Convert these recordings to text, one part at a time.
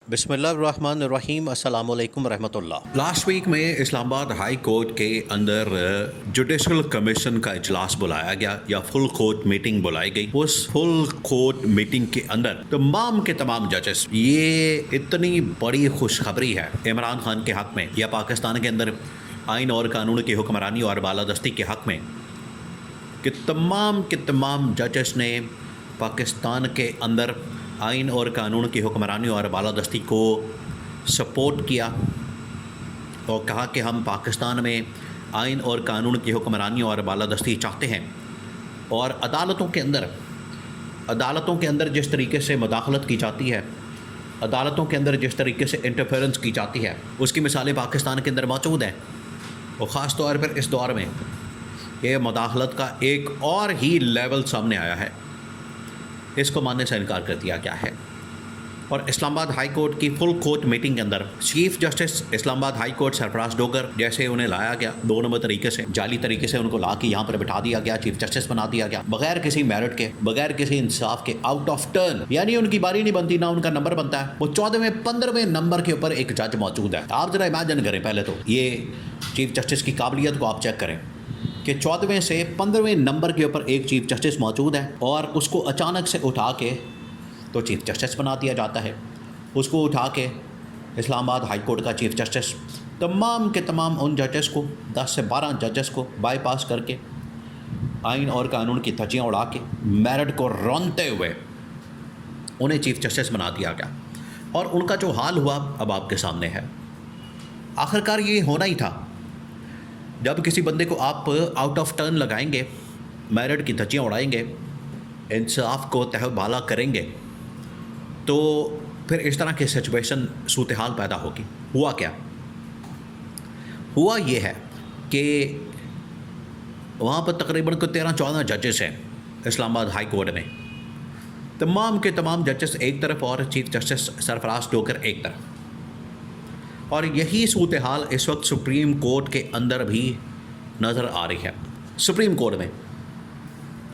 बिस्मिल्लाहिर्रहमानिर्रहीम अस्सलामु अलैकुम रहमतुल्लाह। लास्ट वीक में इस्लामाबाद हाई कोर्ट के अंदर जुडिशल कमीशन का इजलास बुलाया गया या फुल कोर्ट मीटिंग बुलाई गई। उस फुल कोर्ट मीटिंग के अंदर तमाम के तमाम जजेस, ये इतनी बड़ी खुशखबरी है इमरान खान के हक़ में या पाकिस्तान के अंदर आइन और कानून की हुक्मरानी और बालादस्ती के हक़ में कि तमाम के तमाम जजेस ने पाकिस्तान के अंदर आइन और कानून की हुक्मरानी और बालादस्ती को सपोर्ट किया और कहा कि हम पाकिस्तान में आइन और कानून की हुक्मरानी और बालादस्ती चाहते हैं। और अदालतों के अंदर जिस तरीके से मदाखलत की जाती है, अदालतों के अंदर जिस तरीके से इंटरफेरेंस की जाती है, उसकी मिसालें पाकिस्तान के अंदर मौजूद हैं। और ख़ास तौर पर इस दौर में ये मदाखलत का एक और ही लेवल सामने आया है, इसको मानने से इनकार कर दिया गया है। और इस्लामाबाद हाई कोर्ट की फुल कोर्ट मीटिंग के अंदर chief justice Islamabad high court Sarfaraz Dogar जैसे उन्हें लाया गया, 2 नंबर तरीके से, जाली तरीके से उनको ला के यहाँ पर बिठा दिया गया, चीफ जस्टिस बना दिया गया, बगैर किसी मेरिट के, बगैर किसी इंसाफ के, आउट ऑफ टर्न। यानी उनकी बारी नहीं बनती, ना उनका नंबर बनता है। वो 14वें 15वें नंबर के ऊपर एक जज मौजूद है। आप जरा इमेजिन करें, पहले तो ये चीफ जस्टिस की काबिलियत को आप चेक करें कि 14वें से 15वें नंबर के ऊपर एक चीफ जस्टिस मौजूद है और उसको अचानक से उठा के तो चीफ जस्टिस बना दिया जाता है। उसको उठा के इस्लामाबाद हाई कोर्ट का चीफ जस्टिस तमाम के तमाम उन जजेस को, 10 से 12 जजेस को बाईपास करके आइन और कानून की धज्जियाँ उड़ा के मेरिट को रौंदते हुए उन्हें चीफ जस्टिस बना दिया गया। और उनका जो हाल हुआ अब आपके सामने है। आखिरकार ये होना ही था। जब किसी बंदे को आप आउट ऑफ टर्न लगाएंगे, मेरिट की धज्जियाँ उड़ाएंगे, इंसाफ को तहबाला करेंगे, तो फिर इस तरह की सिचुएशन सूरत हाल पैदा होगी। हुआ क्या? हुआ ये है कि वहाँ पर तकरीबन को 13-14 जजेस हैं इस्लामाबाद हाई कोर्ट में। तमाम के तमाम जजेस एक तरफ और चीफ जस्टिस सरफराज डोगर एक तरफ। और यही सूरत हाल इस वक्त सुप्रीम कोर्ट के अंदर भी नज़र आ रही है। सुप्रीम कोर्ट में,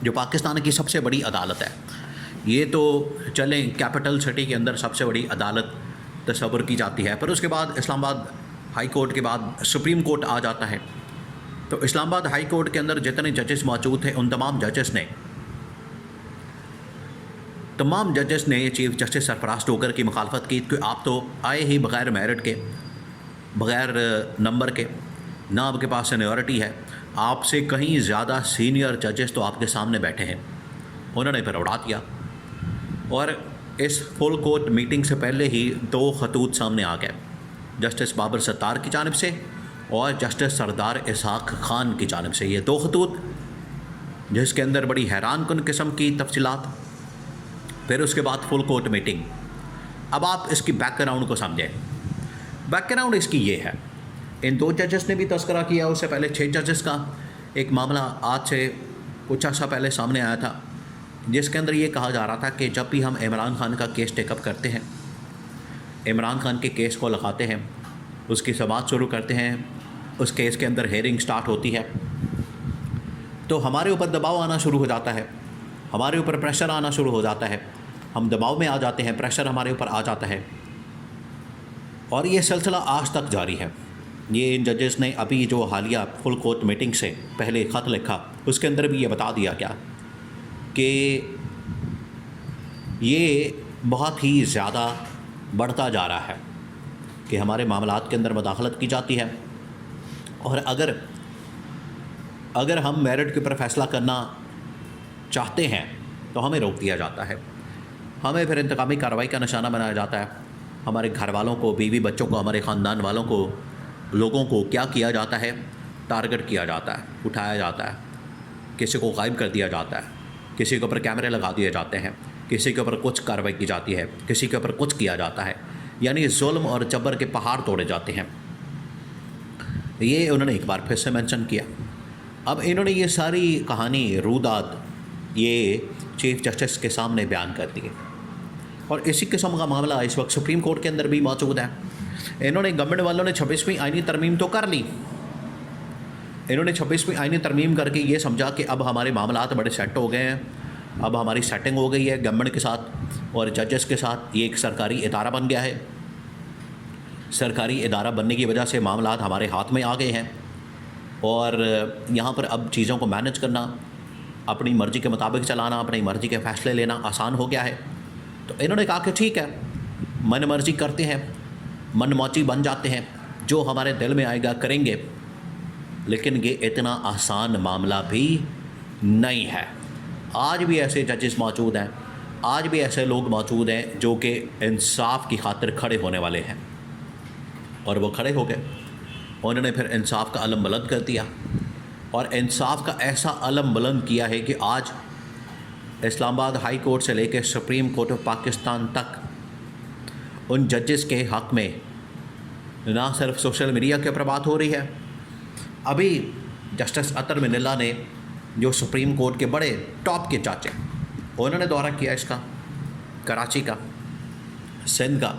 जो पाकिस्तान की सबसे बड़ी अदालत है, ये तो चलें कैपिटल सिटी के अंदर सबसे बड़ी अदालत तस्वर की जाती है, पर उसके बाद इस्लामाबाद हाई कोर्ट के बाद सुप्रीम कोर्ट आ जाता है। तो इस्लामाबाद हाई कोर्ट के अंदर जितने जजेस मौजूद थे, उन तमाम जजेस ने चीफ जस्टिस सरफराज डोगर की मुखालफत की कि आप तो आए ही बग़ैर मेरिट के, बग़ैर नंबर के, ना आपके पास सीनियरिटी है, आपसे कहीं ज़्यादा सीनियर जजेस तो आपके सामने बैठे हैं। उन्होंने फिर उड़ा दिया। और इस फुल कोर्ट मीटिंग से पहले ही 2 खतूत सामने आ गए, जस्टिस बाबर सत्तार की जानिब से और जस्टिस सरदार इसहाक खान की जानिब से। ये 2 खतूत जिसके अंदर बड़ी हैरान कुन किस्म की तफसीलात। फिर उसके बाद फुल कोर्ट मीटिंग। अब आप इसकी बैकग्राउंड को समझें। बैकग्राउंड इसकी ये है, इन 2 जजेस ने भी तस्करा किया, उससे पहले 6 जजेस का एक मामला आज से कुछ अर्सा पहले सामने आया था, जिसके अंदर ये कहा जा रहा था कि जब भी हम इमरान खान का केस टेकअप करते हैं, इमरान खान के केस को लगाते हैं, उसकी समाअत शुरू करते हैं, उस केस के अंदर हेयरिंग स्टार्ट होती है, तो हमारे ऊपर दबाव आना शुरू हो जाता है, हमारे ऊपर प्रेशर आना शुरू हो जाता है, हम दबाव में आ जाते हैं, प्रेशर हमारे ऊपर आ जाता है। और ये सिलसिला आज तक जारी है। ये इन जजेस ने अभी जो हालिया फुल कोर्ट मीटिंग से पहले ख़त लिखा, उसके अंदर भी ये बता दिया गया कि ये बहुत ही ज़्यादा बढ़ता जा रहा है कि हमारे मामलात के अंदर मदाखलत की जाती है। और अगर हम मेरिट के ऊपर फ़ैसला करना चाहते हैं तो हमें रोक दिया जाता है, हमें फिर इंतकामी कार्रवाई का निशाना बनाया जाता है। हमारे घर वालों को, बीवी बच्चों को, हमारे ख़ानदान वालों को, लोगों को क्या किया जाता है? टारगेट किया जाता है, उठाया जाता है, किसी को गायब कर दिया जाता है, किसी के ऊपर कैमरे लगा दिए जाते हैं, किसी के ऊपर कुछ कार्रवाई की जाती है, किसी के ऊपर कुछ किया जाता है। यानी जुल्म और जबर के पहाड़ तोड़े जाते हैं। ये उन्होंने एक बार फिर से मेंशन किया। अब इन्होंने ये सारी कहानी रूदात ये चीफ जस्टिस के सामने बयान कर दी। और इसी किस्म का मामला इस वक्त सुप्रीम कोर्ट के अंदर भी मौजूद है। इन्होंने गवर्नमेंट वालों ने 26वीं आईनी तरमीम तो कर ली। इन्होंने 26वीं आईनी तरमीम करके ये समझा कि अब हमारे मामलात बड़े सेट हो गए हैं, अब हमारी सेटिंग हो गई है गवर्नमेंट के साथ और जजेस के साथ, ये एक सरकारी इदारा बन गया है सरकारी इदारा बनने की वजह से मामलात हमारे हाथ में आ गए हैं और यहाँ पर अब चीज़ों को मैनेज करना, अपनी मर्ज़ी के मुताबिक चलाना, अपनी मर्ज़ी के फ़ैसले लेना आसान हो गया है। तो इन्होंने कहा कि ठीक है, मन मर्ज़ी करते हैं, मन मौजी बन जाते हैं, जो हमारे दिल में आएगा करेंगे। लेकिन ये इतना आसान मामला भी नहीं है। आज भी ऐसे जजेस मौजूद हैं, आज भी ऐसे लोग मौजूद हैं जो कि इंसाफ की खातिर खड़े होने वाले हैं, और वो खड़े हो गए। उन्होंने फिर इंसाफ का अलम बुलंद कर दिया, और इंसाफ का ऐसा अलम बुलंद किया है कि आज इस्लामाबाद हाई कोर्ट से लेकर सुप्रीम कोर्ट ऑफ पाकिस्तान तक उन जजेस के हक़ में ना सिर्फ सोशल मीडिया के ऊपर बात हो रही है। अभी जस्टिस अतर मिनिल्ला ने, जो सुप्रीम कोर्ट के बड़े टॉप के जज हैं, उन्होंने दौरा किया इसका, कराची का, सिंध का,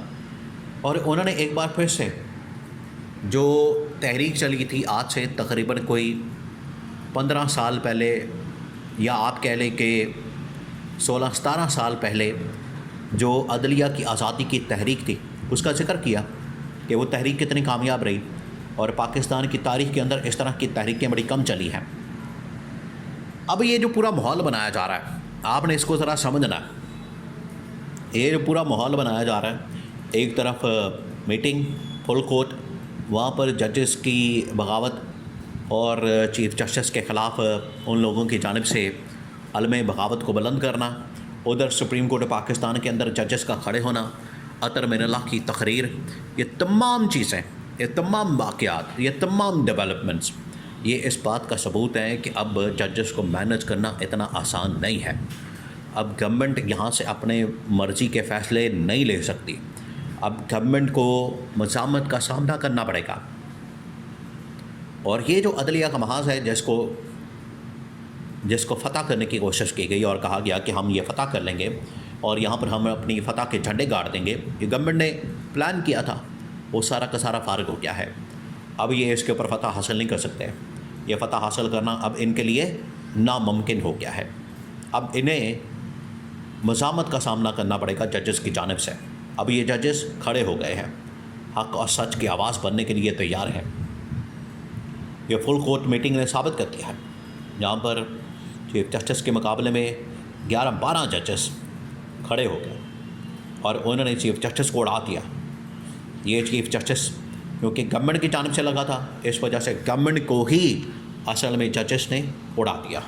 और उन्होंने एक बार फिर से जो तहरीक चली थी आज से तकरीबन कोई 15 साल पहले, या आप कह लें कि 16-17 साल पहले, जो अदलिया की आज़ादी की तहरीक थी, उसका जिक्र किया कि वो तहरीक कितनी कामयाब रही, और पाकिस्तान की तारीख़ के अंदर इस तरह की तहरीकें बड़ी कम चली हैं। अब ये जो पूरा माहौल बनाया जा रहा है, आपने इसको ज़रा समझना है। ये जो पूरा माहौल बनाया जा रहा है, एक तरफ मीटिंग फुल कोर्ट, वहाँ पर जजेस की बगावत और चीफ जस्टिस के ख़िलाफ़ उन लोगों की जानिब से अलम बगावत को बुलंद करना, उधर सुप्रीम कोर्ट पाकिस्तान के अंदर जजेस का खड़े होना, अतर मिनिल्ला की तकरीर, ये तमाम चीज़ें, ये तमाम वाक़यात, ये तमाम डेवलपमेंट्स, ये इस बात का सबूत है कि अब जजेस को मैनेज करना इतना आसान नहीं है। अब गवर्नमेंट यहाँ से अपने मर्ज़ी के फ़ैसले नहीं ले सकती। अब गवर्नमेंट को मज़ामत का सामना करना पड़ेगा, और ये जो अदलिया का महाज है जिसको फ़तह करने की कोशिश की गई और कहा गया कि हम ये फ़तह कर लेंगे और यहाँ पर हम अपनी फ़तह के झंडे गाड़ देंगे, ये गवर्नमेंट ने प्लान किया था, वो सारा का सारा फारग हो गया है। अब ये इसके ऊपर फ़तह हासिल नहीं कर सकते। ये फ़तह हासिल करना अब इनके लिए नामुमकिन हो गया है। अब इन्हें मज़ामत का सामना करना पड़ेगा जजेस की जानिब से। अब ये जजेस खड़े हो गए हैं, हक़ और सच की आवाज़ बनने के लिए तैयार हैं। ये फुल कोर्ट मीटिंग ने साबित कर दिया है, जहाँ पर चीफ जस्टिस के मुकाबले में 11-12 जजेस खड़े हो गए और उन्होंने चीफ जस्टिस को उड़ा दिया। ये चीफ जस्टिस क्योंकि गवर्नमेंट की जानिब से लगा था, इस वजह से गवर्नमेंट को ही असल में जजेस ने उड़ा दिया।